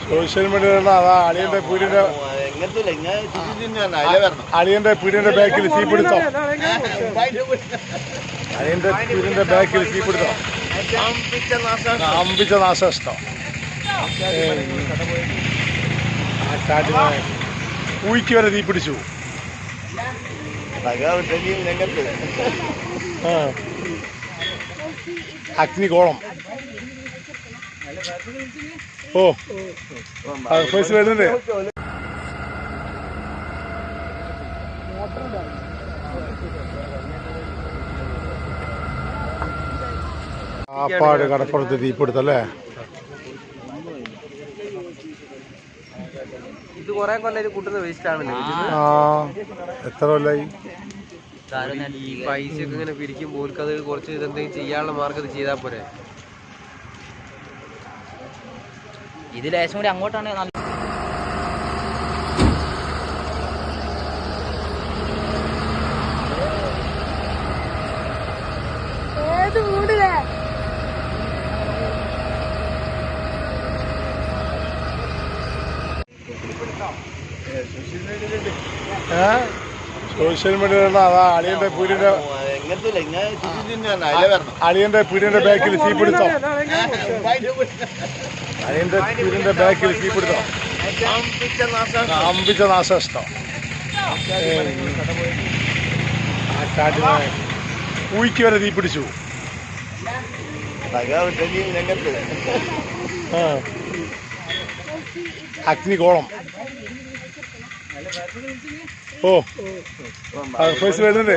Social media അതാ അളിയന്റെ പീടിന്റെ ബാക്കിൽ തീപിടുത്തം. അളിയന്റെ പീടിന്റെ ബാക്കിൽ തീപിടുത്തം. അമ്പിച്ച നാശനഷ്ടം. ഊയ്ക്ക് വരെ തീപിടിച്ചു. അഗ്നികോളം. ഓ ഫേസ് വരുന്നുണ്ട്. കാപ്പാട് കടപ്പുറത്ത് തീപിടുത്തല്ലേ? ഇത് കൊറേ കൊല്ലം കൂട്ടുന്ന വേസ്റ്റ് ആണല്ലോ. എത്ര കൊല്ലായി? ഈ പൈസയൊക്കെ ഇങ്ങനെ പിരിക്കുമ്പോൾ അത് കുറച്ച് എന്തെങ്കിലും ചെയ്യാനുള്ള മാർഗം ചെയ്താൽ പോരെ. ഇത് ലേശം കൂടി അങ്ങോട്ടാണ് നല്ല. സോഷ്യൽ മീഡിയ അതാ അളിയന്റെ പീടിന്റെ ബാക്കിൽ തീപിടുത്തം. അളിയന്റെ പീടിന്റെ ബാക്കിൽ തീപിടുത്തം. അമ്പിച്ച നാശനഷ്ടം. ഊയ്ക്ക് വരെ തീപിടിച്ചു. അഗ്നികോളം. ഓ ഫേസ് വരുന്നുണ്ട്.